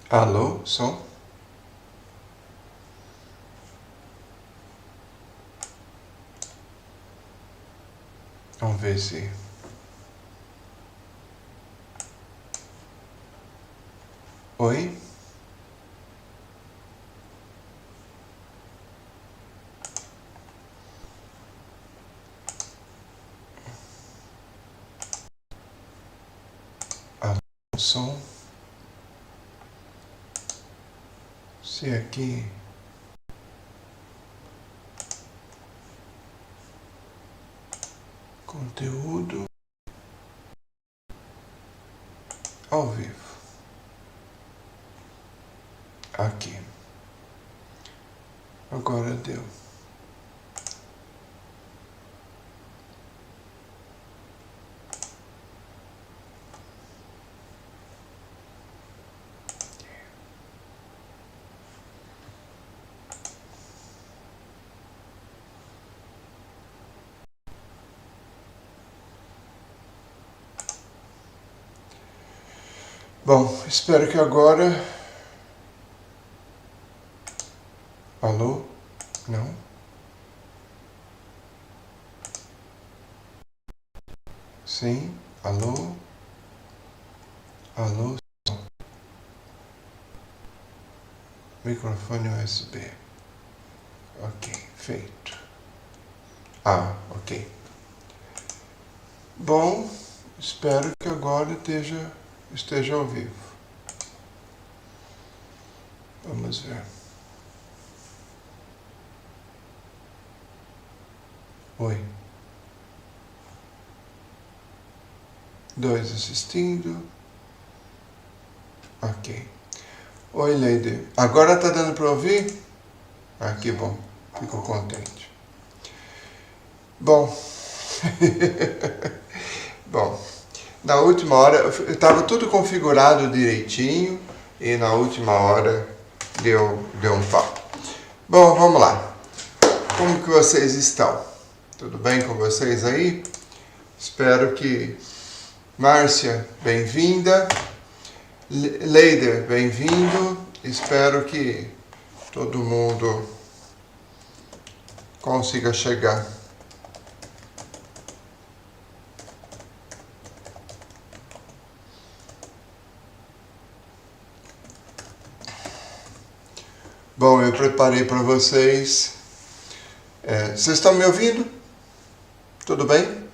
Alô, som? Vamos ver se... Oi? Alô, som? Se aqui... Conteúdo... Ao vivo. Aqui. Agora deu. Bom, espero que agora... Alô? Não? Sim? Alô? Alô? Microfone USB. Ok, feito. Ok. Bom, espero que agora esteja ao vivo. Vamos ver. Oi. 2 assistindo. Ok. Oi, Lady. Agora tá dando para ouvir? Que bom. Fico contente. Bom. Bom. Na última hora, estava tudo configurado direitinho e na última hora deu um pau. Bom, vamos lá. Como que vocês estão? Tudo bem com vocês aí? Espero que... Márcia, bem-vinda. Leider, bem-vindo. Espero que todo mundo consiga chegar. Bom, eu preparei para vocês. Vocês estão me ouvindo? Tudo bem?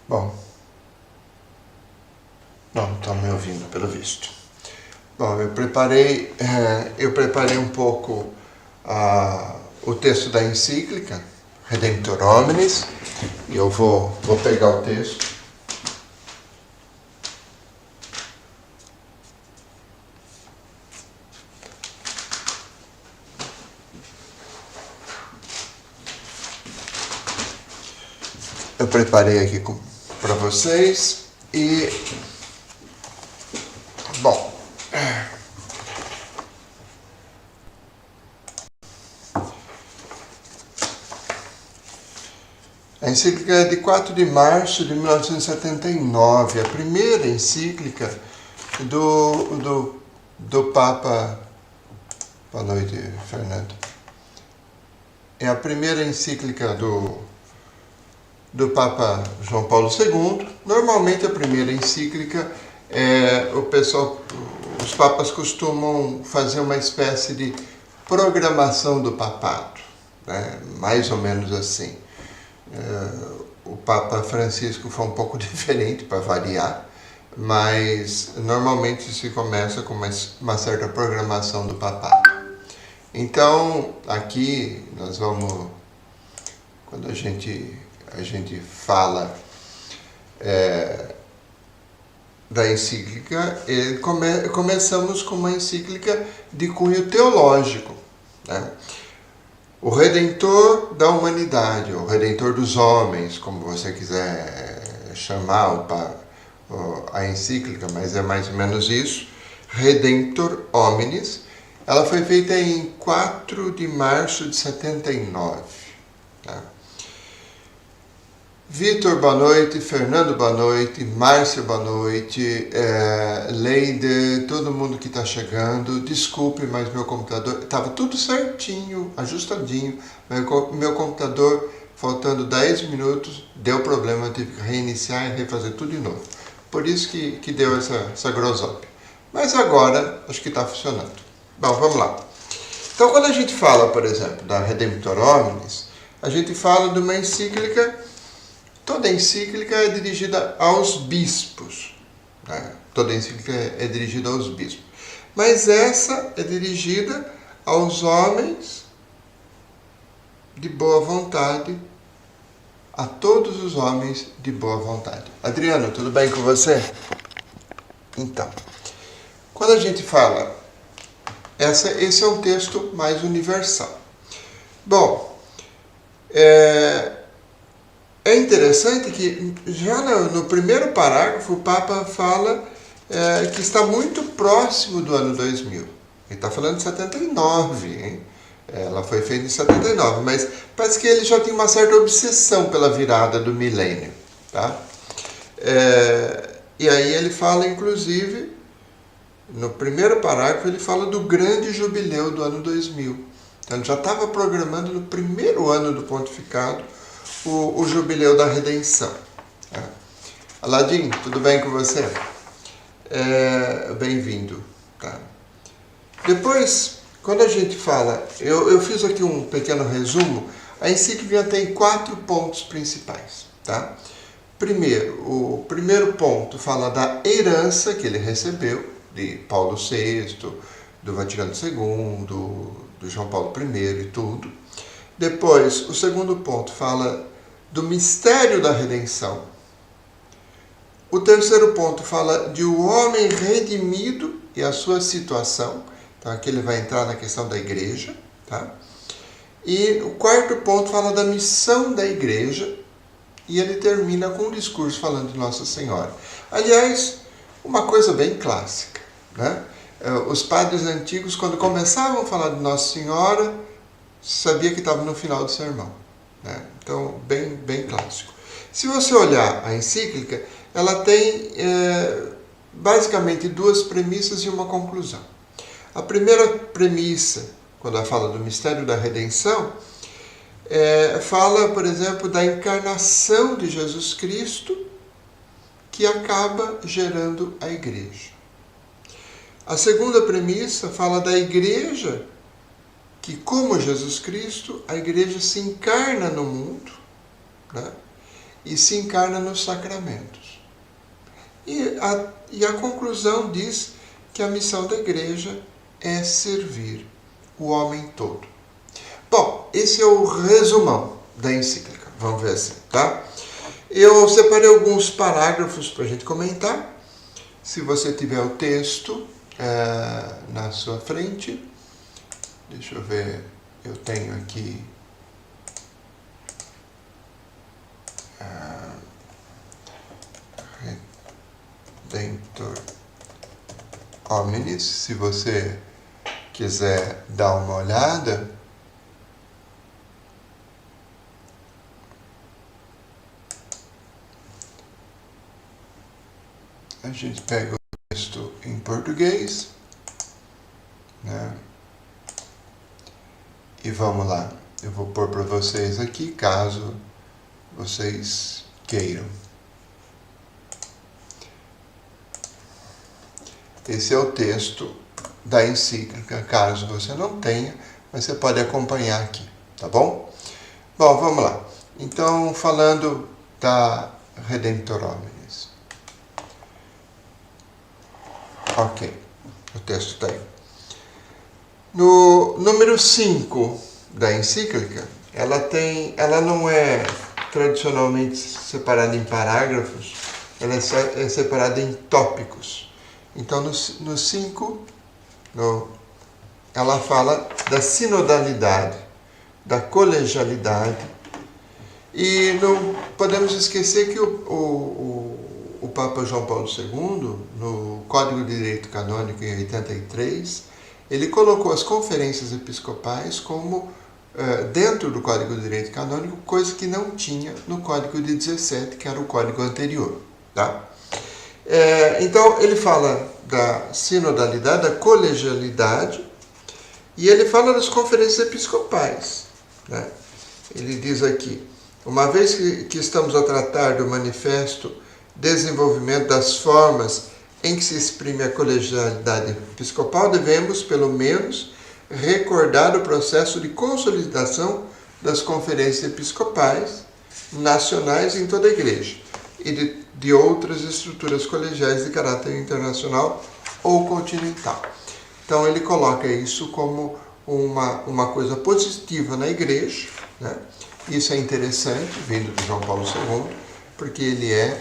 Bom, não estão me ouvindo, pelo visto. Bom, eu preparei um pouco o texto da encíclica Redemptor Hominis, e eu vou pegar o texto. Eu preparei aqui para vocês e... Bom... A encíclica é de 4 de março de 1979, a primeira encíclica do Papa... Boa noite, Fernando. É a primeira encíclica do Papa João Paulo II. Normalmente a primeira encíclica, os papas costumam fazer uma espécie de programação do papado, né? Mais ou menos assim. O Papa Francisco foi um pouco diferente, para variar, mas normalmente se começa com uma certa programação do papado. Então, aqui nós vamos, quando a gente fala da encíclica, começamos com uma encíclica de cunho teológico, né? o Redentor da humanidade, o Redentor dos homens, como você quiser chamar a encíclica, mas é mais ou menos isso, Redemptor Hominis. Ela foi feita em 4 de março de 79. Tá? Vitor, boa noite. Fernando, boa noite. Márcio, boa noite. Leide, todo mundo que está chegando. Desculpe, mas meu computador estava tudo certinho, ajustadinho. Meu computador, faltando 10 minutos, deu problema. Eu tive que reiniciar e refazer tudo de novo. Por isso que deu essa grosópia. Mas agora, acho que está funcionando. Bom, vamos lá. Então, quando a gente fala, por exemplo, da Redemptor Hominis, a gente fala de uma encíclica. Toda encíclica é dirigida aos bispos. Né? Toda encíclica é dirigida aos bispos. Mas essa é dirigida aos homens de boa vontade, a todos os homens de boa vontade. Adriano, tudo bem com você? Então, quando a gente fala, esse é um texto mais universal. Bom, é interessante que já no primeiro parágrafo o Papa fala que está muito próximo do ano 2000. Ele está falando de 79, hein? Ela foi feita em 79, mas parece que ele já tem uma certa obsessão pela virada do milênio. Tá? E aí ele fala, inclusive, no primeiro parágrafo, ele fala do grande jubileu do ano 2000. Então ele já estava programando no primeiro ano do pontificado o jubileu da redenção. Aladim, tudo bem com você? Bem-vindo. Tá? Depois, quando a gente fala, eu fiz aqui um pequeno resumo, a encíclica tem 4 pontos principais. Tá? Primeiro, o primeiro ponto fala da herança que ele recebeu de Paulo VI, do Vaticano II, do João Paulo I e tudo. Depois, o segundo ponto fala do mistério da redenção. O terceiro ponto fala de o homem redimido e a sua situação. Então aqui ele vai entrar na questão da igreja. Tá? E o quarto ponto fala da missão da igreja. E ele termina com um discurso falando de Nossa Senhora. Aliás, uma coisa bem clássica. Né? Os padres antigos, quando começavam a falar de Nossa Senhora, sabia que estava no final do sermão. Né? Então, bem clássico. Se você olhar a encíclica, ela tem basicamente 2 premissas e uma conclusão. A primeira premissa, quando ela fala do mistério da redenção, fala, por exemplo, da encarnação de Jesus Cristo, que acaba gerando a igreja. A segunda premissa fala da igreja, que como Jesus Cristo, a igreja se encarna no mundo, né? E se encarna nos sacramentos. E a conclusão diz que a missão da igreja é servir o homem todo. Bom, esse é o resumão da encíclica, vamos ver assim, tá? Eu separei alguns parágrafos para a gente comentar. Se você tiver o texto na sua frente, deixa eu ver, eu tenho aqui Redemptor Hominis, se você quiser dar uma olhada. A gente pega o texto em português, né? E vamos lá, eu vou pôr para vocês aqui, caso vocês queiram. Esse é o texto da encíclica, caso você não tenha, mas você pode acompanhar aqui, tá bom? Bom, vamos lá. Então, falando da Redemptor Hominis. Ok, o texto está aí. No número 5 da encíclica, ela não é tradicionalmente separada em parágrafos, ela é separada em tópicos. Então, no 5, ela fala da sinodalidade, da colegialidade. E não podemos esquecer que o Papa João Paulo II, no Código de Direito Canônico em 83, ele colocou as conferências episcopais como dentro do Código de Direito Canônico, coisa que não tinha no Código de 17, que era o código anterior. Tá? Então, ele fala da sinodalidade, da colegialidade, e ele fala das conferências episcopais. Né? Ele diz aqui, uma vez que estamos a tratar do manifesto desenvolvimento das formas em que se exprime a colegialidade episcopal, devemos, pelo menos, recordar o processo de consolidação das conferências episcopais nacionais em toda a Igreja e de outras estruturas colegiais de caráter internacional ou continental. Então ele coloca isso como uma coisa positiva na Igreja, né? Isso é interessante, vindo de João Paulo II, porque ele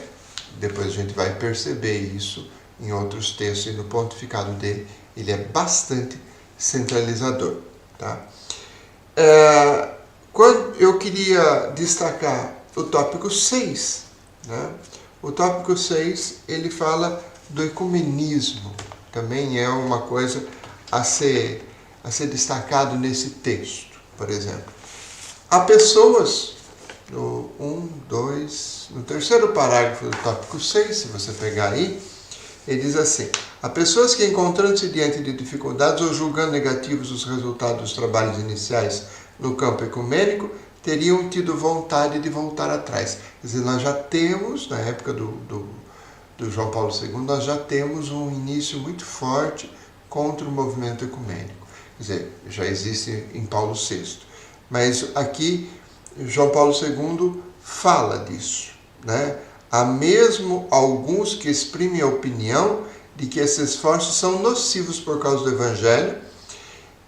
depois a gente vai perceber isso em outros textos e no pontificado dele, ele é bastante centralizador. Tá? Eu queria destacar o tópico 6. Né? O tópico 6, ele fala do ecumenismo. Também é uma coisa a ser destacado nesse texto, por exemplo. Há pessoas, no terceiro parágrafo do tópico 6, se você pegar aí, ele diz assim, há pessoas que, encontrando-se diante de dificuldades ou julgando negativos os resultados dos trabalhos iniciais no campo ecumênico, teriam tido vontade de voltar atrás. Quer dizer, nós já temos, na época do João Paulo II, nós já temos um início muito forte contra o movimento ecumênico. Quer dizer, já existe em Paulo VI. Mas aqui, João Paulo II fala disso. Né? Há mesmo alguns que exprimem a opinião de que esses esforços são nocivos por causa do Evangelho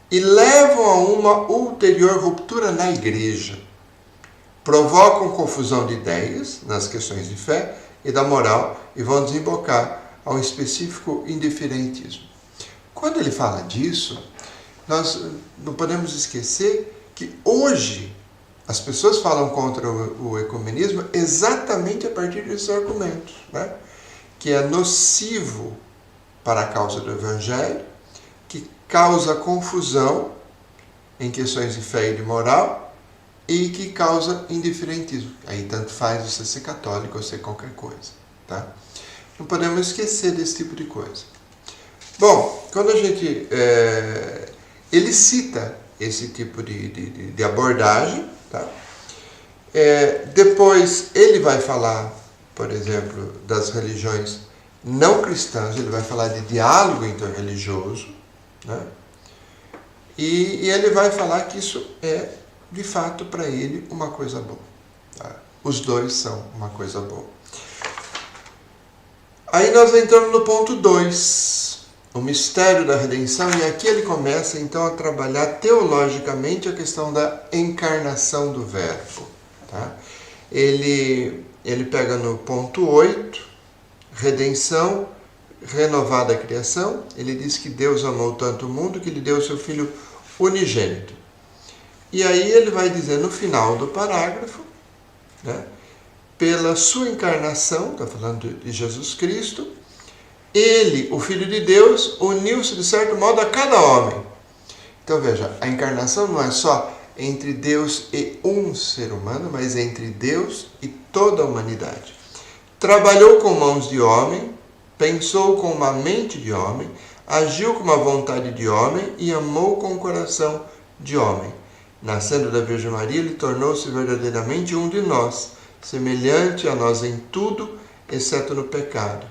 e levam a uma ulterior ruptura na Igreja. Provocam confusão de ideias nas questões de fé e da moral e vão desembocar a um específico indiferentismo. Quando ele fala disso, nós não podemos esquecer que hoje as pessoas falam contra o ecumenismo exatamente a partir desses argumentos, né? Que é nocivo para a causa do Evangelho, que causa confusão em questões de fé e de moral e que causa indiferentismo. Aí tanto faz você ser católico ou ser qualquer coisa. Tá? Não podemos esquecer desse tipo de coisa. Bom, quando a gente... ele cita esse tipo de abordagem. Tá? Depois ele vai falar, por exemplo, das religiões não cristãs, ele vai falar de diálogo interreligioso, né? E ele vai falar que isso é, de fato, para ele uma coisa boa. Tá? Os dois são uma coisa boa. Aí nós entramos no ponto 2. O mistério da redenção, e aqui ele começa então a trabalhar teologicamente a questão da encarnação do Verbo. Tá? Ele pega no ponto 8, redenção, renovada criação. Ele diz que Deus amou tanto o mundo que lhe deu o seu Filho unigênito. E aí ele vai dizer no final do parágrafo, né, pela sua encarnação, está falando de Jesus Cristo, ele, o Filho de Deus, uniu-se de certo modo a cada homem. Então veja, a encarnação não é só entre Deus e um ser humano, mas entre Deus e toda a humanidade. Trabalhou com mãos de homem, pensou com uma mente de homem, agiu com uma vontade de homem e amou com o coração de homem. Nascendo da Virgem Maria, ele tornou-se verdadeiramente um de nós, semelhante a nós em tudo, exceto no pecado.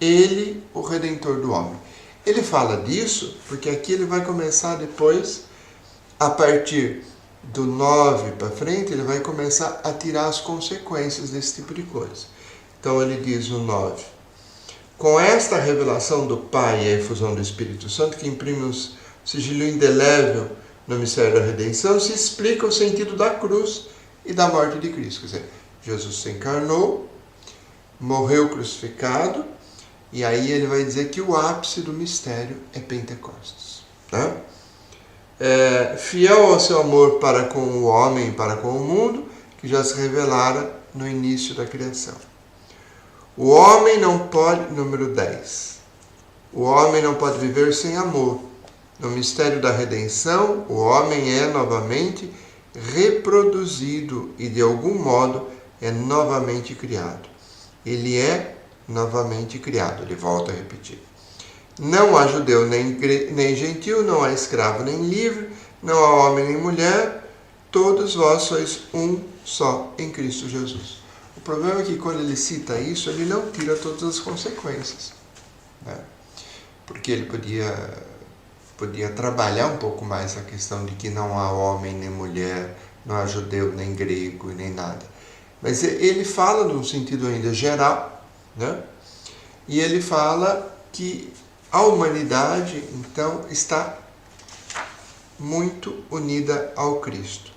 Ele, o Redentor do homem. Ele fala disso porque aqui ele vai começar depois, a partir do 9 para frente, ele vai começar a tirar as consequências desse tipo de coisa. Então ele diz no 9, com esta revelação do Pai e a efusão do Espírito Santo, que imprime um sigilo indelével no mistério da redenção, se explica o sentido da cruz e da morte de Cristo. Quer dizer, Jesus se encarnou, morreu crucificado, e aí ele vai dizer que o ápice do mistério é Pentecostes. Né? fiel ao seu amor para com o homem e para com o mundo, que já se revelara no início da criação. O homem não pode, número 10, o homem não pode viver sem amor. No mistério da redenção, o homem é novamente reproduzido e de algum modo é novamente criado. Ele é novamente criado, ele volta a repetir. Não há judeu nem gentil, não há escravo nem livre, não há homem nem mulher, todos vós sois um só em Cristo Jesus. O problema é que quando ele cita isso, ele não tira todas as consequências, né? Porque ele podia trabalhar um pouco mais a questão de que não há homem nem mulher, não há judeu nem grego nem nada. Mas ele fala num sentido ainda geral, né? E ele fala que a humanidade, então, está muito unida ao Cristo.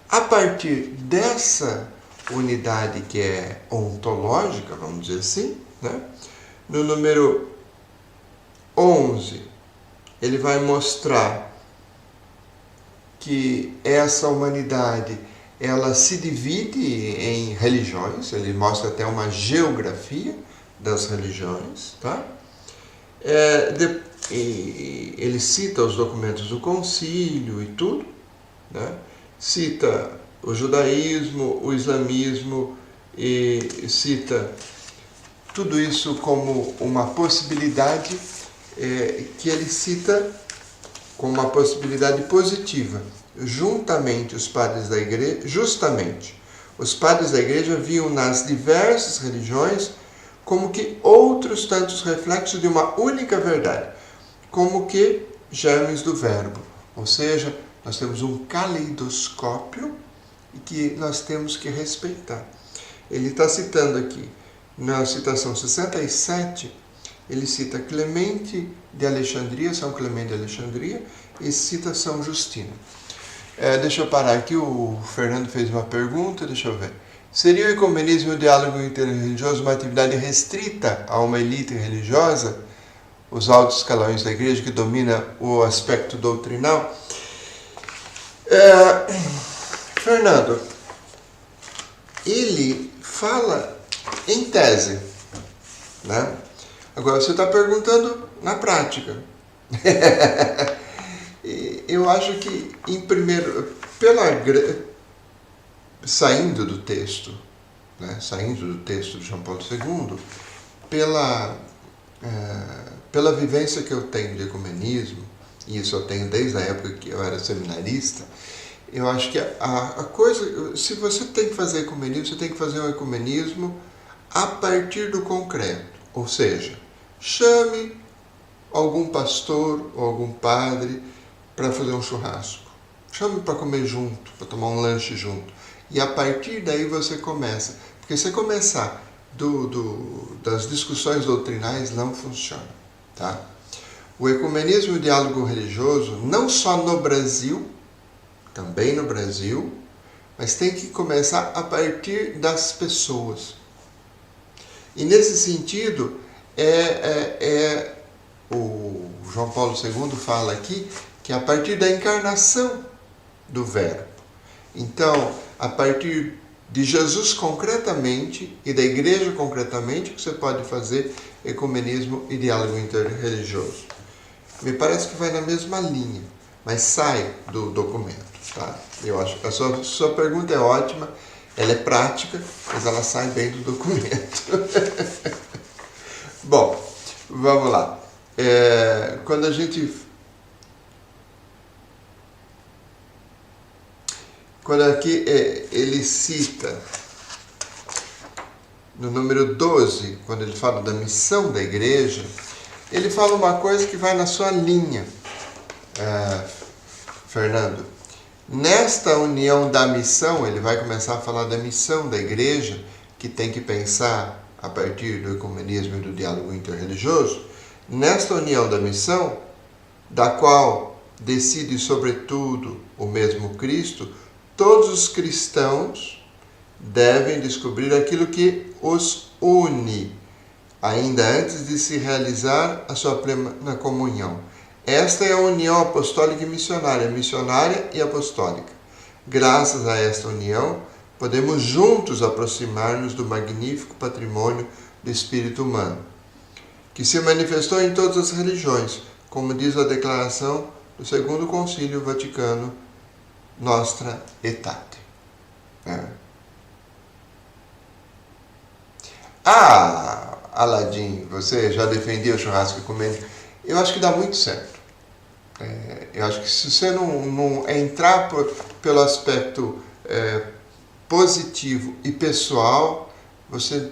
A partir dessa unidade que é ontológica, vamos dizer assim, né? No número 11, ele vai mostrar que essa humanidade ela se divide em religiões, ele mostra até uma geografia das religiões, tá? Ele cita os documentos do concílio e tudo, né? Cita o judaísmo, o islamismo e cita tudo isso como uma possibilidade que ele cita como uma possibilidade positiva. Justamente os padres da igreja viam nas diversas religiões como que outros tantos reflexos de uma única verdade, como que germes do verbo. Ou seja, nós temos um caleidoscópio que nós temos que respeitar. Ele está citando aqui, na citação 67, ele cita Clemente de Alexandria, São Clemente de Alexandria, e cita São Justino. Deixa eu parar aqui, o Fernando fez uma pergunta, deixa eu ver. Seria o ecumenismo e o diálogo interreligioso uma atividade restrita a uma elite religiosa, os altos escalões da igreja que domina o aspecto doutrinal? Fernando, ele fala em tese, né? Agora você está perguntando na prática. Eu acho que, saindo do texto, né? Saindo do texto de João Paulo II, pela vivência que eu tenho de ecumenismo, e isso eu tenho desde a época que eu era seminarista, eu acho que a coisa, se você tem que fazer ecumenismo, você tem que fazer um ecumenismo a partir do concreto. Ou seja, chame algum pastor ou algum padre para fazer um churrasco. Chame para comer junto, para tomar um lanche junto. E a partir daí você começa. Porque se começar das discussões doutrinais, não funciona. Tá? O ecumenismo e o diálogo religioso, não só no Brasil, também no Brasil, mas tem que começar a partir das pessoas. E nesse sentido, o João Paulo II fala aqui que é a partir da encarnação do Verbo. Então, a partir de Jesus concretamente e da Igreja concretamente, que você pode fazer ecumenismo e diálogo interreligioso. Me parece que vai na mesma linha, mas sai do documento. Tá? Eu acho que a sua pergunta é ótima, ela é prática, mas ela sai bem do documento. Bom, vamos lá. Quando aqui ele cita no número 12, quando ele fala da missão da igreja, ele fala uma coisa que vai na sua linha, Fernando. Nesta união da missão, ele vai começar a falar da missão da igreja, que tem que pensar a partir do ecumenismo e do diálogo interreligioso. Nesta união da missão, da qual decide sobretudo o mesmo Cristo, todos os cristãos devem descobrir aquilo que os une, ainda antes de se realizar a sua plena comunhão. Esta é a união apostólica e missionária e apostólica. Graças a esta união, podemos juntos aproximar-nos do magnífico patrimônio do espírito humano, que se manifestou em todas as religiões, como diz a declaração do Segundo Concílio Vaticano Nostra Aetate. Aladim, você já defendia o churrasco ecumênico? Eu acho que dá muito certo. Eu acho que se você não entrar pelo aspecto positivo e pessoal, você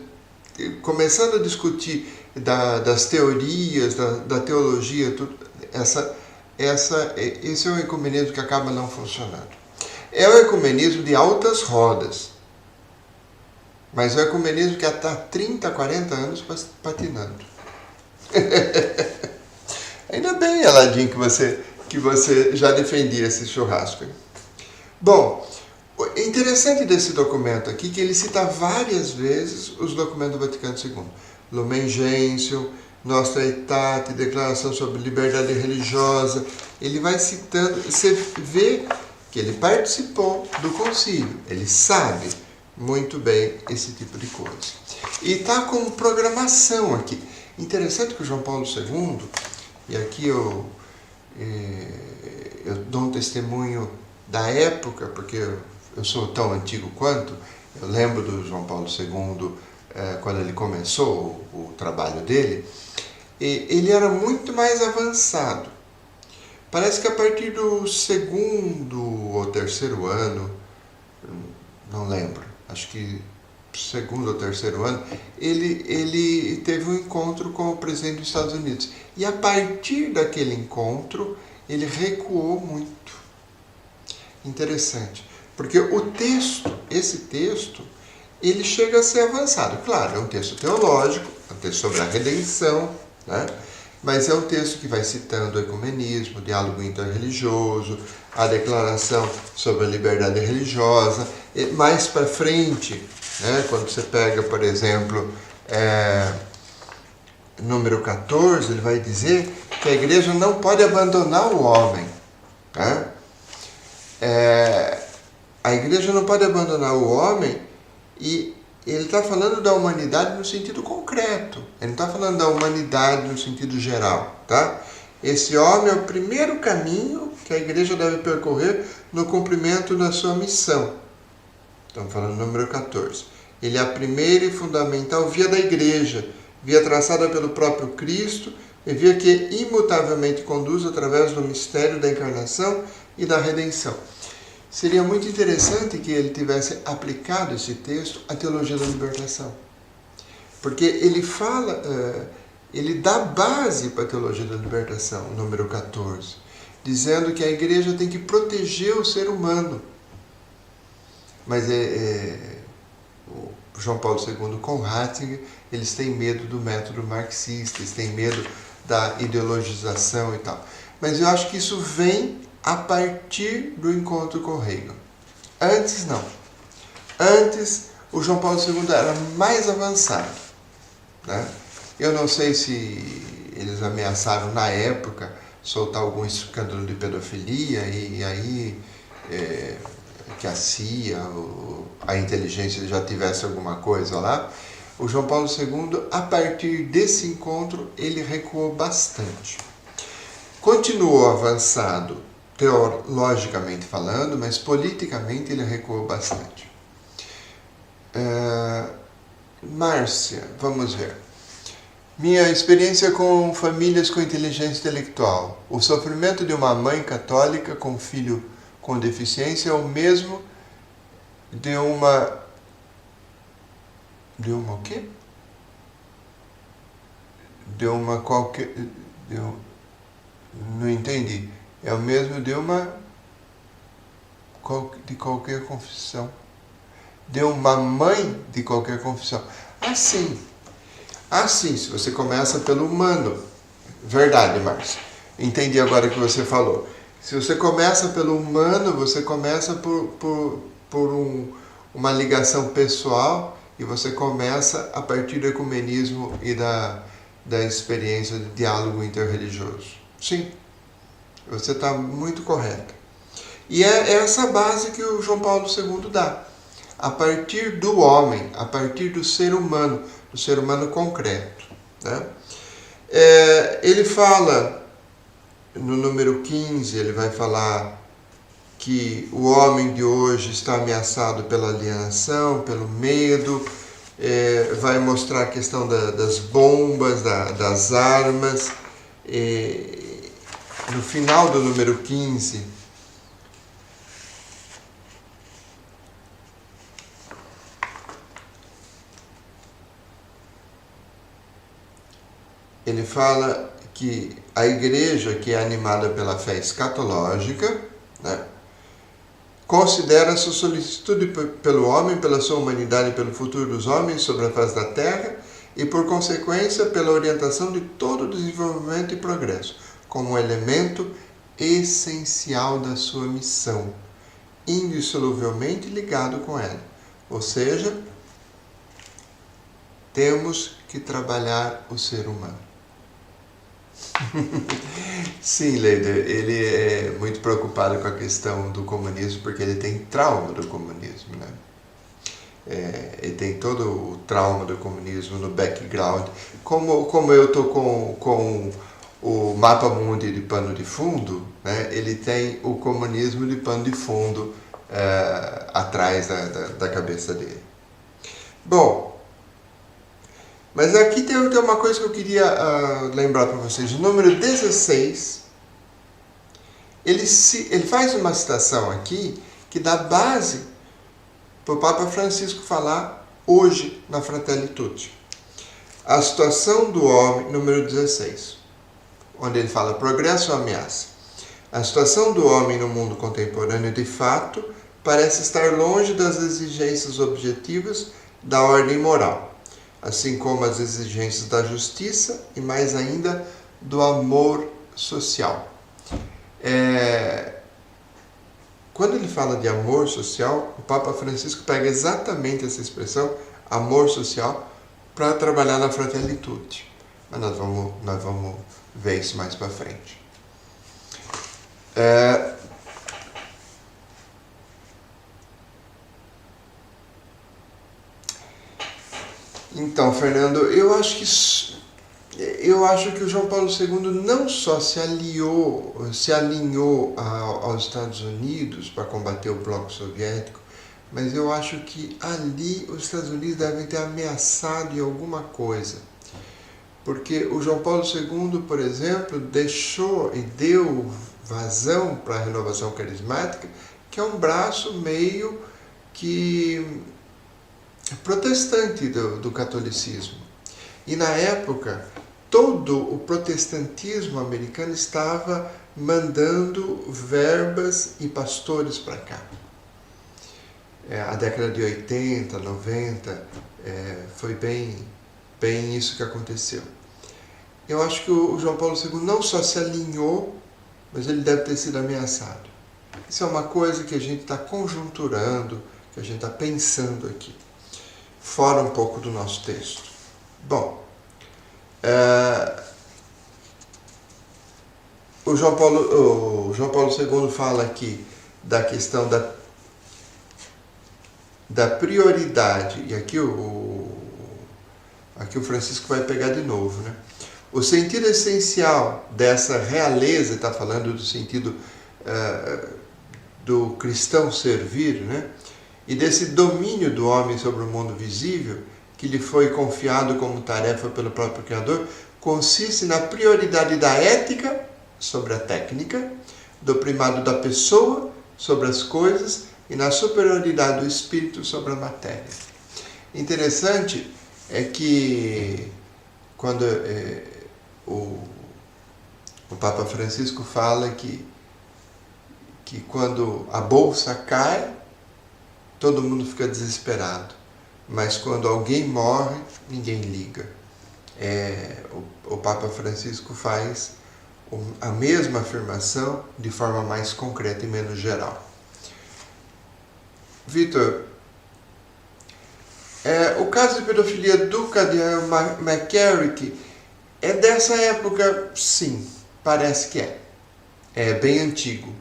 começando a discutir das teorias, da teologia, tudo, esse é um ecumenismo que acaba não funcionando. É o ecumenismo de altas rodas, mas é o ecumenismo que está há 30, 40 anos patinando. Ainda bem, Aladim, que você já defendia esse churrasco. Bom, é interessante desse documento aqui que ele cita várias vezes os documentos do Vaticano II. Lumen Gentium, Nostra Aetate, Declaração sobre Liberdade Religiosa. Ele vai citando, você vê que ele participou do concílio, ele sabe muito bem esse tipo de coisa. E está com programação aqui. Interessante que o João Paulo II, e aqui eu dou um testemunho da época, porque eu sou tão antigo quanto, eu lembro do João Paulo II quando ele começou o trabalho dele, ele era muito mais avançado. Parece que a partir do segundo ou terceiro ano, não lembro, acho que segundo ou terceiro ano, ele teve um encontro com o presidente dos Estados Unidos. E a partir daquele encontro, ele recuou muito. Interessante. Porque esse texto, ele chega a ser avançado. Claro, é um texto teológico, é um texto sobre a redenção, né? Mas é um texto que vai citando o ecumenismo, o diálogo interreligioso, a declaração sobre a liberdade religiosa. E mais para frente, né, quando você pega, por exemplo, número 14, ele vai dizer que a igreja não pode abandonar o homem. Né? A igreja não pode abandonar o homem, e ele está falando da humanidade no sentido concreto. Ele não está falando da humanidade no sentido geral. Tá? Esse homem é o primeiro caminho que a igreja deve percorrer no cumprimento da sua missão. Estamos falando do número 14. Ele é a primeira e fundamental via da igreja, via traçada pelo próprio Cristo, e via que imutavelmente conduz através do mistério da encarnação e da redenção. Seria muito interessante que ele tivesse aplicado esse texto à teologia da libertação. Porque ele fala, ele dá base para a teologia da libertação, número 14, dizendo que a igreja tem que proteger o ser humano. Mas o João Paulo II com Ratzinger, eles têm medo do método marxista, eles têm medo da ideologização e tal. Mas eu acho que isso vem a partir do encontro com Hegel. Antes não. Antes o João Paulo II era mais avançado. Né? Eu não sei se eles ameaçaram na época soltar algum escândalo de pedofilia e aí que a CIA, a inteligência já tivesse alguma coisa lá. O João Paulo II, a partir desse encontro, ele recuou bastante. Continuou avançado teologicamente falando, mas politicamente ele recuou bastante. Márcia, vamos ver. Minha experiência com famílias com inteligência intelectual. O sofrimento de uma mãe católica com filho com deficiência é o mesmo de uma o quê? De uma qualquer... não entendi. É o mesmo de qualquer confissão. De uma mãe de qualquer confissão. Assim, se você começa pelo humano. Verdade, Márcio. Entendi agora o que você falou. Se você começa pelo humano, você começa por uma ligação pessoal, e você começa a partir do ecumenismo e da experiência de diálogo interreligioso. Sim, Você está muito correta. E é essa base que o João Paulo II dá. A partir do homem, a partir do ser humano concreto. Né? Ele fala, no número 15, ele vai falar que o homem de hoje está ameaçado pela alienação, pelo medo, vai mostrar a questão das bombas, das armas. No final do número 15, ele fala que a igreja, que é animada pela fé escatológica, né, considera sua solicitude pelo homem, pela sua humanidade e pelo futuro dos homens sobre a face da terra e, por consequência, pela orientação de todo o desenvolvimento e progresso, como um elemento essencial da sua missão, indissoluvelmente ligado com ela. Ou seja, temos que trabalhar o ser humano. Sim, Leider, ele é muito preocupado com a questão do comunismo porque ele tem trauma do comunismo, né? Ele tem todo o trauma do comunismo no background. Como eu estou com o Mapa Mundi de pano de fundo, né? Ele tem o comunismo de pano de fundo atrás da cabeça dele. Bom, mas aqui tem uma coisa que eu queria lembrar para vocês. O número 16, ele faz uma citação aqui que dá base para o Papa Francisco falar hoje na Fratelli Tutti. A situação do homem, número 16, onde ele fala progresso ou ameaça. A situação do homem no mundo contemporâneo, de fato, parece estar longe das exigências objetivas da ordem moral, assim como as exigências da justiça e, mais ainda, do amor social. Quando ele fala de amor social, o Papa Francisco pega exatamente essa expressão, amor social, para trabalhar na Fratelli Tutti. Mas nós vamos ver isso mais para frente. Então, Fernando, eu acho que o João Paulo II não só se alinhou aos Estados Unidos para combater o bloco soviético, mas eu acho que ali os Estados Unidos devem ter ameaçado em alguma coisa. Porque o João Paulo II, por exemplo, deixou e deu vazão para a renovação carismática, que é um braço meio que protestante do catolicismo. E na época, todo o protestantismo americano estava mandando verbas e pastores para cá. A década de 80, 90, foi bem isso que aconteceu. Eu acho que o João Paulo II não só se alinhou, mas ele deve ter sido ameaçado. Isso é uma coisa que a gente está conjunturando, que a gente está pensando aqui, fora um pouco do nosso texto. Bom, o João Paulo II fala aqui da questão da prioridade, e aqui o Francisco vai pegar de novo, né? O sentido essencial dessa realeza, está falando do sentido do cristão servir, né? E desse domínio do homem sobre o mundo visível, que lhe foi confiado como tarefa pelo próprio Criador, consiste na prioridade da ética sobre a técnica, do primado da pessoa sobre as coisas e na superioridade do espírito sobre a matéria. Interessante é que quando o Papa Francisco fala que quando a bolsa cai, todo mundo fica desesperado, mas quando alguém morre, ninguém liga. O Papa Francisco faz a mesma afirmação de forma mais concreta e menos geral. Vitor, o caso de pedofilia do cardeal McCarrick é dessa época? Sim, parece que é. É bem antigo.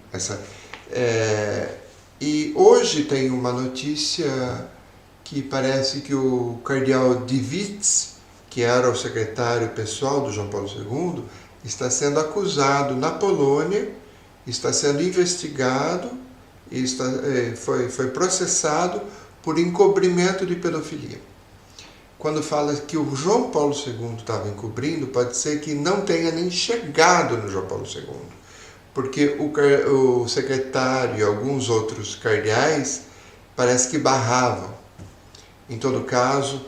E hoje tem uma notícia que parece que o cardeal de Witz, que era o secretário pessoal do João Paulo II, está sendo acusado na Polônia, está sendo investigado e foi processado por encobrimento de pedofilia. Quando fala que o João Paulo II estava encobrindo, pode ser que não tenha nem chegado no João Paulo II, porque o secretário e alguns outros cardeais parece que barravam. Em todo caso,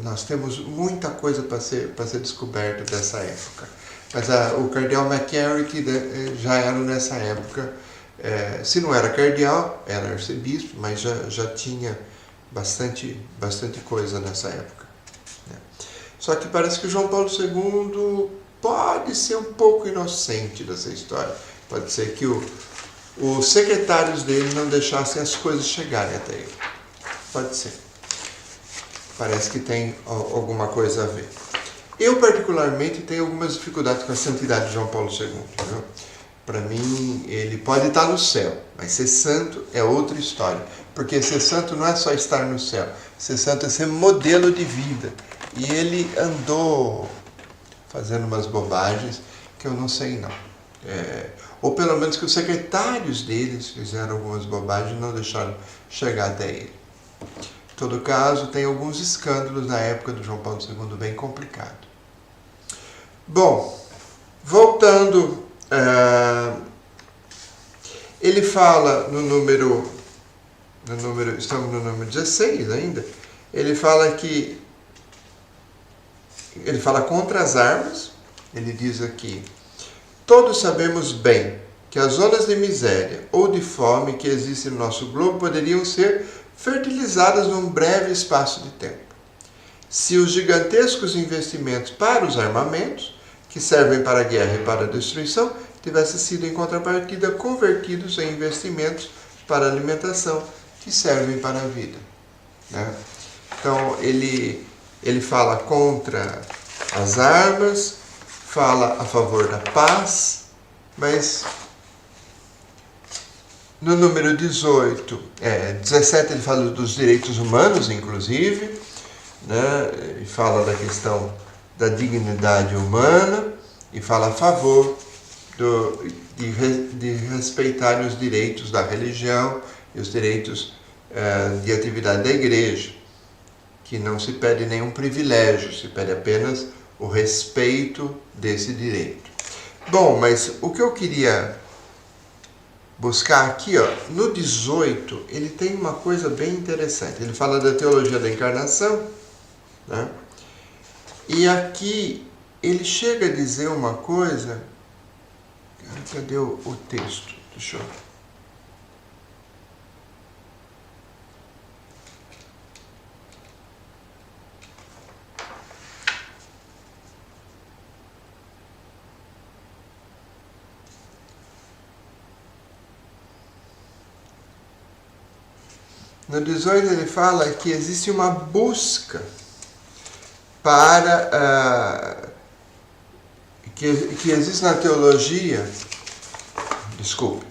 nós temos muita coisa para ser descoberta dessa época. Mas o cardeal McCarrick já era nessa época, se não era cardeal, era arcebispo, mas já tinha bastante coisa nessa época. Só que parece que o João Paulo II pode ser um pouco inocente dessa história. Pode ser que os secretários dele não deixassem as coisas chegarem até ele. Pode ser. Parece que tem alguma coisa a ver. Eu, particularmente, tenho algumas dificuldades com a santidade de João Paulo II. Para mim, ele pode estar no céu, mas ser santo é outra história. Porque ser santo não é só estar no céu. Ser santo é ser modelo de vida. E ele andou fazendo umas bobagens que eu não sei não. Ou pelo menos que os secretários deles fizeram algumas bobagens e não deixaram chegar até ele. Em todo caso, tem alguns escândalos na época do João Paulo II bem complicado. Bom, voltando, ele fala no número, estamos no número 16 ainda, ele fala contra as armas, ele diz aqui: todos sabemos bem que as zonas de miséria ou de fome que existem no nosso globo poderiam ser fertilizadas num breve espaço de tempo, se os gigantescos investimentos para os armamentos, que servem para a guerra e para a destruição, tivessem sido em contrapartida convertidos em investimentos para a alimentação, que servem para a vida. Então ele fala contra as armas, fala a favor da paz, mas no número 17 ele fala dos direitos humanos, inclusive, e fala da questão da dignidade humana e fala a favor de respeitar os direitos da religião e os direitos de atividade da igreja, que não se pede nenhum privilégio, se pede apenas o respeito desse direito. Bom, mas o que eu queria buscar aqui, no 18, ele tem uma coisa bem interessante. Ele fala da teologia da encarnação, e aqui ele chega a dizer uma coisa. Cadê o texto? Deixa eu... No 18 ele fala que existe uma busca para... que existe na teologia... Desculpe.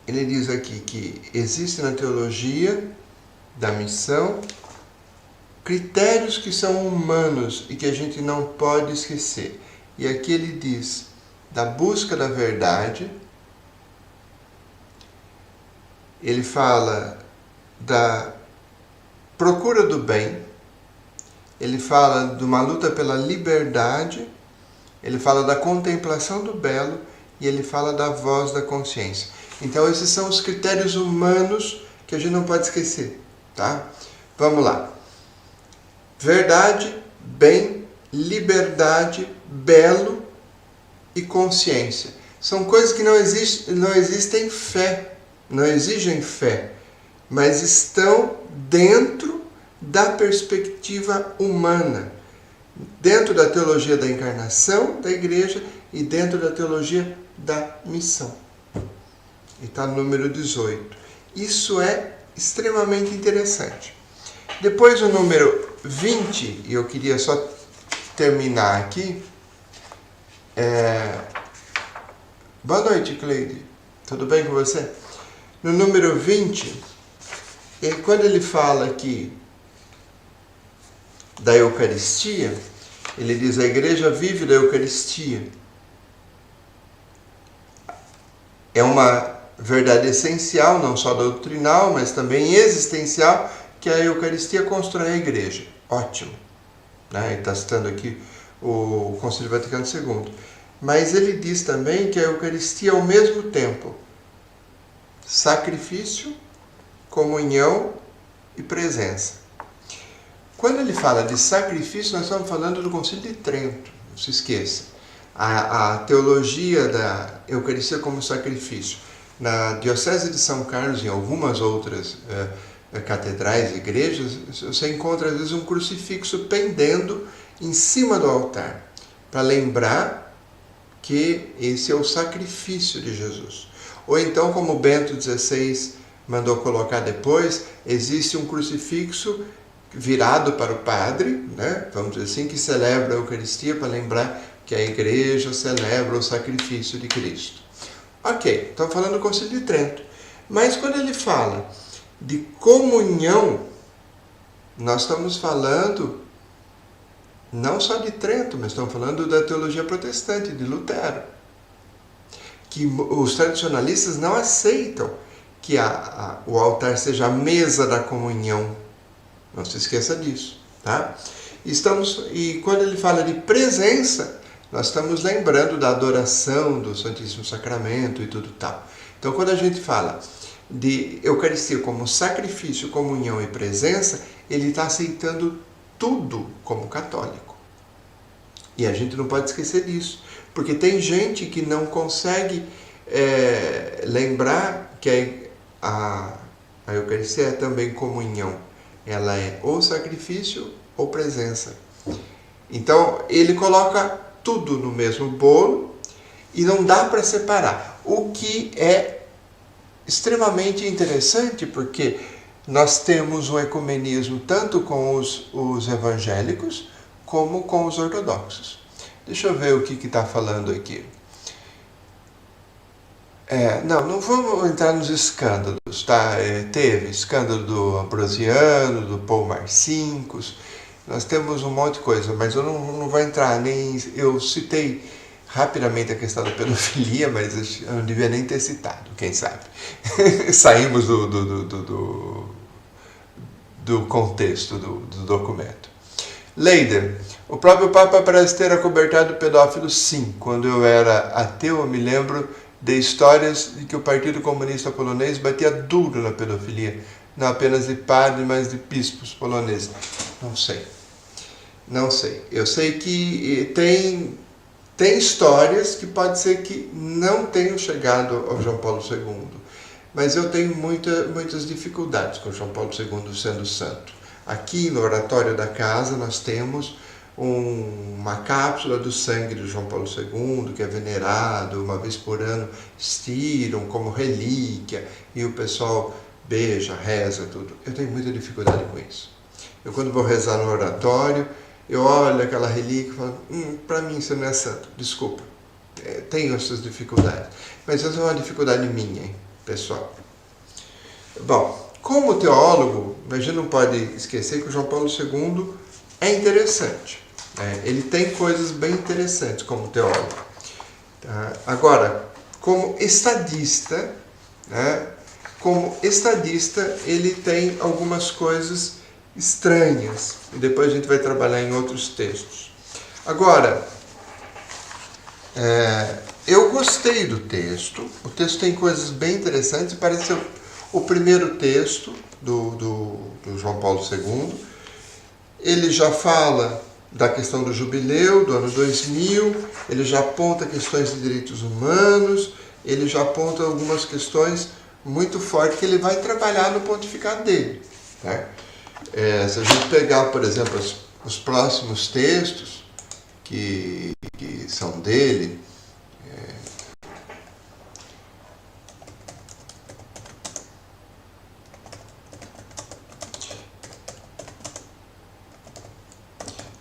Ele diz aqui que existe na teologia da missão critérios que são humanos e que a gente não pode esquecer. E aqui ele diz da busca da verdade, ele fala da procura do bem, ele fala de uma luta pela liberdade, ele fala da contemplação do belo e ele fala da voz da consciência. Então esses são os critérios humanos que a gente não pode esquecer, tá? Vamos lá. Verdade, bem, liberdade, belo e consciência. São coisas que não existem fé. Não exigem fé, mas estão dentro da perspectiva humana, dentro da teologia da encarnação da igreja e dentro da teologia da missão. E está no número 18. Isso é extremamente interessante. Depois o número 20, e eu queria só terminar aqui, boa noite, Cleide. Tudo bem com você? No número 20, quando ele fala aqui da Eucaristia, ele diz: a igreja vive da Eucaristia. É uma verdade essencial, não só doutrinal, mas também existencial, que a Eucaristia constrói a igreja. Ótimo. Ele está citando aqui o Concílio Vaticano II. Mas ele diz também que a Eucaristia é ao mesmo tempo sacrifício, comunhão e presença. Quando ele fala de sacrifício, nós estamos falando do Concílio de Trento, não se esqueça. A teologia da Eucaristia como sacrifício. Na Diocese de São Carlos e em algumas outras catedrais e igrejas, você encontra às vezes um crucifixo pendendo em cima do altar, para lembrar que esse é o sacrifício de Jesus. Ou então, como Bento XVI mandou colocar depois, existe um crucifixo virado para o padre, vamos dizer assim, que celebra a Eucaristia para lembrar que a igreja celebra o sacrifício de Cristo. Ok, estamos falando do Concílio de Trento. Mas quando ele fala de comunhão, nós estamos falando não só de Trento, mas estamos falando da teologia protestante, de Lutero. Que os tradicionalistas não aceitam que o altar seja a mesa da comunhão. Não se esqueça disso, tá? E quando ele fala de presença, nós estamos lembrando da adoração do Santíssimo Sacramento e tudo tal. Então, quando a gente fala de Eucaristia como sacrifício, comunhão e presença, ele está aceitando tudo como católico. E a gente não pode esquecer disso, porque tem gente que não consegue lembrar que a Eucaristia é também comunhão. Ela é ou sacrifício ou presença. Então, ele coloca tudo no mesmo bolo e não dá para separar. O que é extremamente interessante, porque nós temos um ecumenismo tanto com os evangélicos como com os ortodoxos. Deixa eu ver o que está falando aqui. Não vamos entrar nos escândalos, tá? Teve escândalo do Ambrosiano, do Paul Marcinkus, nós temos um monte de coisa, mas eu não vou entrar nem... Eu citei rapidamente a questão da pedofilia, mas eu não devia nem ter citado, quem sabe. Saímos do contexto do documento. Leider, o próprio Papa parece ter acobertado pedófilos, sim. Quando eu era ateu, eu me lembro de histórias de que o Partido Comunista Polonês batia duro na pedofilia, não apenas de padres, mas de bispos poloneses. Não sei. Eu sei que tem histórias que pode ser que não tenham chegado ao João Paulo II, mas eu tenho muitas dificuldades com João Paulo II sendo santo. Aqui no Oratório da Casa nós temos uma cápsula do sangue de João Paulo II, que é venerado, uma vez por ano estiram como relíquia, e o pessoal beija, reza, tudo. Eu tenho muita dificuldade com isso. Eu quando vou rezar no oratório, eu olho aquela relíquia e falo, para mim isso não é santo, desculpa. Tenho essas dificuldades. Mas essa é uma dificuldade minha, hein, pessoal. Bom, como teólogo, a gente não pode esquecer que o João Paulo II é interessante. Ele tem coisas bem interessantes como teólogo. Agora, como estadista, ele tem algumas coisas estranhas. E depois a gente vai trabalhar em outros textos. Agora, eu gostei do texto. O texto tem coisas bem interessantes. Parece ser o primeiro texto do João Paulo II. Ele já fala da questão do jubileu, do ano 2000, ele já aponta questões de direitos humanos, ele já aponta algumas questões muito fortes que ele vai trabalhar no pontificado dele. Tá? Se a gente pegar, por exemplo, os próximos textos que são dele,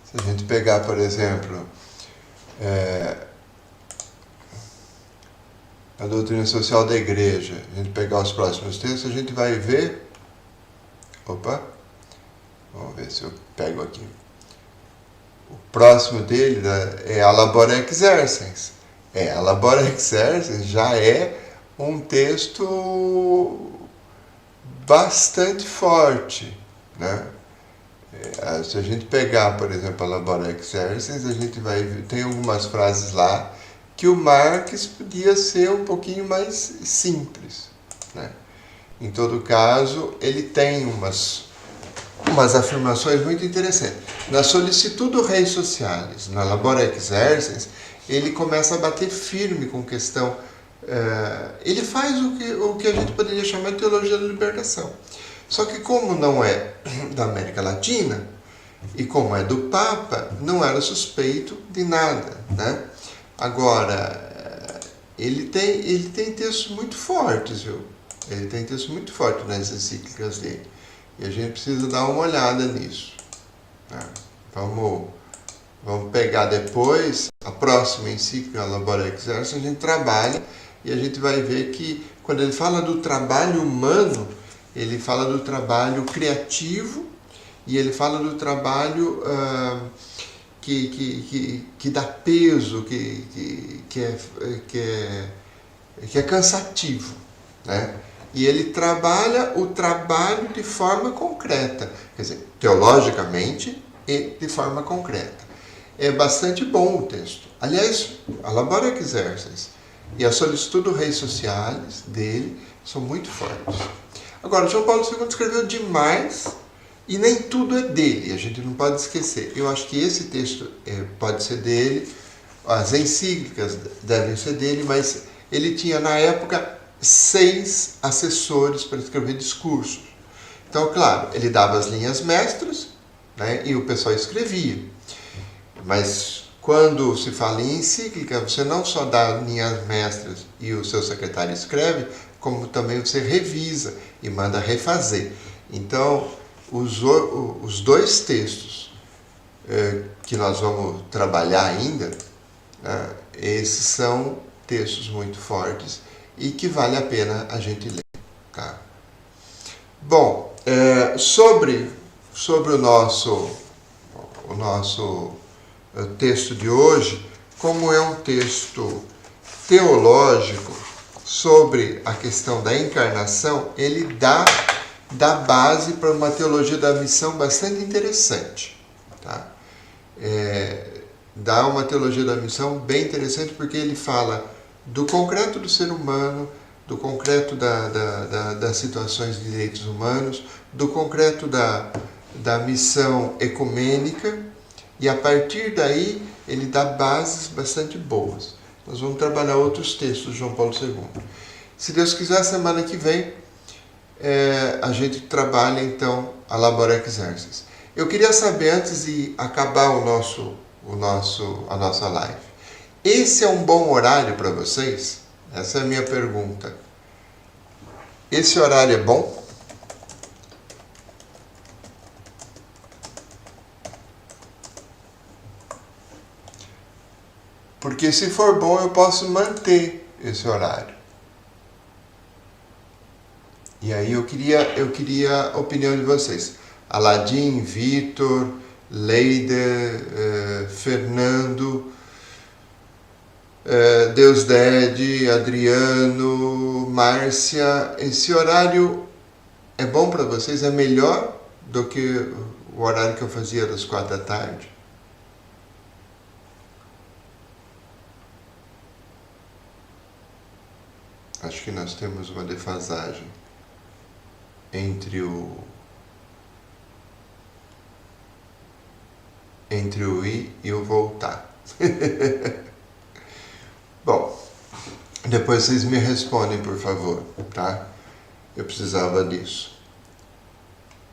se a gente gente pegar, por exemplo, a doutrina social da igreja, a gente pegar os próximos textos, a gente vai ver... Opa! Vamos ver se eu pego aqui. O próximo dele é a Labora Exercens. A Labora Exercens já é um texto bastante forte, né? Se a gente pegar, por exemplo, a Labora Exercens, a gente vai ver, tem algumas frases lá que o Marx podia ser um pouquinho mais simples, né? Em todo caso, ele tem umas afirmações muito interessantes. Na Solicitudo Rei Socialis, na Labora Exercens, ele começa a bater firme com questão... ele faz o que a gente poderia chamar de teologia da libertação. Só que como não é da América Latina, e como é do Papa, não era suspeito de nada, né? Agora, ele tem textos muito fortes, viu? Ele tem textos muito fortes nas encíclicas dele. E a gente precisa dar uma olhada nisso, né? Vamos pegar depois a próxima encíclica, a Labora Exercens, a gente trabalha e a gente vai ver que quando ele fala do trabalho humano, ele fala do trabalho criativo e ele fala do trabalho que dá peso, que é cansativo, né? E ele trabalha o trabalho de forma concreta, quer dizer, teologicamente e de forma concreta. É bastante bom o texto. Aliás, a Labora Exercens e a Solicitudo Rei Socialis dele são muito fortes. Agora, João Paulo II escreveu demais e nem tudo é dele, a gente não pode esquecer. Eu acho que esse texto pode ser dele, as encíclicas devem ser dele, mas ele tinha na época 6 assessores para escrever discursos. Então, claro, ele dava as linhas mestras, né, e o pessoal escrevia. Mas quando se fala em encíclica, você não só dá linhas mestras e o seu secretário escreve, como também você revisa e manda refazer. Então, os 2 textos que nós vamos trabalhar ainda, esses são textos muito fortes e que vale a pena a gente ler, tá? Bom, sobre o nosso texto de hoje, como é um texto teológico sobre a questão da encarnação, ele dá base para uma teologia da missão bastante interessante, tá? Dá uma teologia da missão bem interessante porque ele fala do concreto do ser humano, do concreto das situações de direitos humanos, do concreto da missão ecumênica, e a partir daí ele dá bases bastante boas. Nós vamos trabalhar outros textos de João Paulo II. Se Deus quiser, semana que vem a gente trabalha então a Labora Exercens. Eu queria saber, antes de acabar a nossa live, esse é um bom horário para vocês? Essa é a minha pergunta. Esse horário é bom? Porque se for bom, eu posso manter esse horário. E aí eu queria a opinião de vocês. Aladim, Vitor, Leida, Fernando, Deusdede, Adriano, Márcia. Esse horário é bom para vocês? É melhor do que o horário que eu fazia das 4 da tarde? Acho que nós temos uma defasagem entre o ir e o voltar. Bom, depois vocês me respondem, por favor, tá? Eu precisava disso.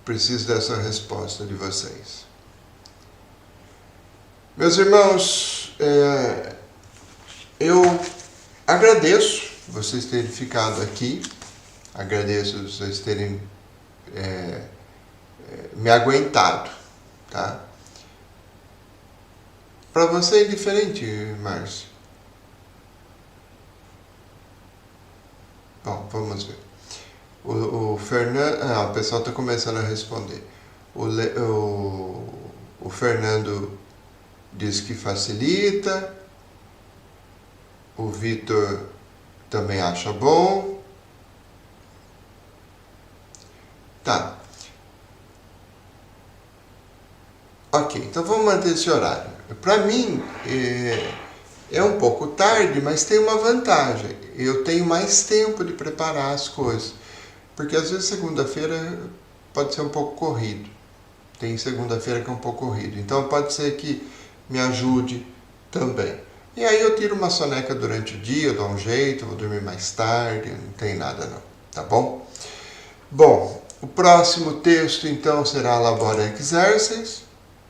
Preciso dessa resposta de vocês. Meus irmãos, eu agradeço vocês terem ficado aqui, agradeço vocês terem me aguentado, tá? Para você é indiferente, Márcio? Bom, vamos ver. O Fernando... o pessoal está começando a responder. O Fernando diz que facilita. O Vitor também acha bom. Tá. Ok, então vamos manter esse horário. Para mim, é um pouco tarde, mas tem uma vantagem. Eu tenho mais tempo de preparar as coisas. Porque às vezes segunda-feira pode ser um pouco corrido. Tem segunda-feira que é um pouco corrido. Então pode ser que me ajude também. E aí eu tiro uma soneca durante o dia, eu dou um jeito, vou dormir mais tarde, não tem nada não. Tá bom? Bom, o próximo texto então será Labora Exercens.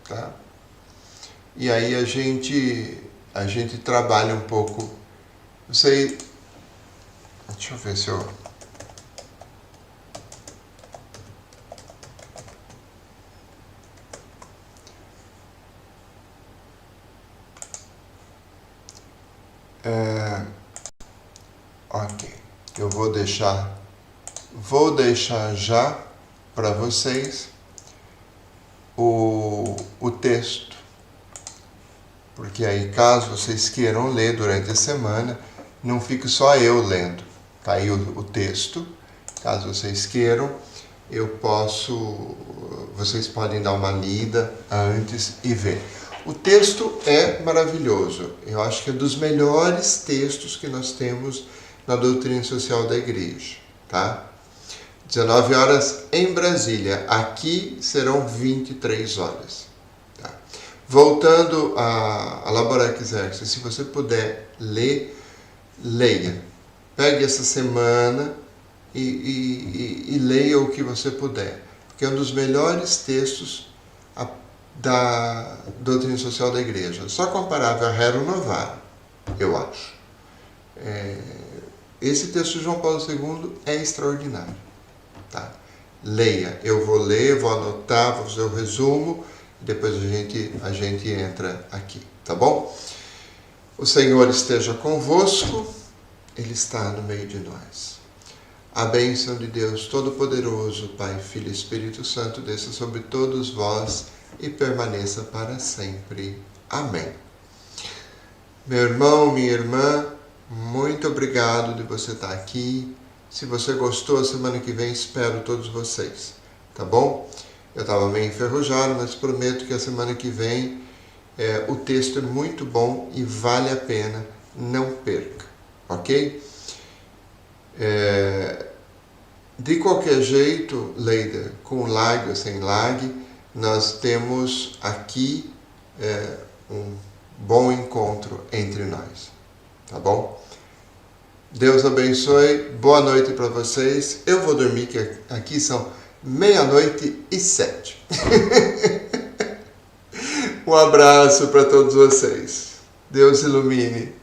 Tá? E aí a gente trabalha um pouco. Deixa eu ver se eu... Ok, eu vou deixar já para vocês o texto, porque aí caso vocês queiram ler durante a semana, não fique só eu lendo. Tá aí o texto, caso vocês queiram, vocês podem dar uma lida antes e ver. O texto é maravilhoso, eu acho que é dos melhores textos que nós temos na doutrina social da igreja, tá? 19 horas em Brasília, aqui serão 23 horas. Tá? Voltando a Labora Exercens, se você puder ler, leia. Pegue essa semana e leia o que você puder, porque é um dos melhores textos da doutrina social da igreja. Só comparável a Rerum Novarum, eu acho. Esse texto de João Paulo II é extraordinário. Tá? Leia, eu vou ler, vou anotar, vou fazer o resumo, depois a gente entra aqui, tá bom? O Senhor esteja convosco, Ele está no meio de nós. A bênção de Deus Todo-Poderoso, Pai, Filho e Espírito Santo, desça sobre todos vós e permaneça para sempre. Amém. Meu irmão, minha irmã, muito obrigado de você estar aqui. Se você gostou, a semana que vem espero todos vocês, tá bom? Eu estava meio enferrujado, mas prometo que a semana que vem o texto é muito bom e vale a pena, não perca, ok? De qualquer jeito, Leida, com lag ou sem lag, nós temos aqui um bom encontro entre nós, tá bom? Deus abençoe, boa noite para vocês. Eu vou dormir, que aqui são 00:07. Um abraço para todos vocês. Deus ilumine.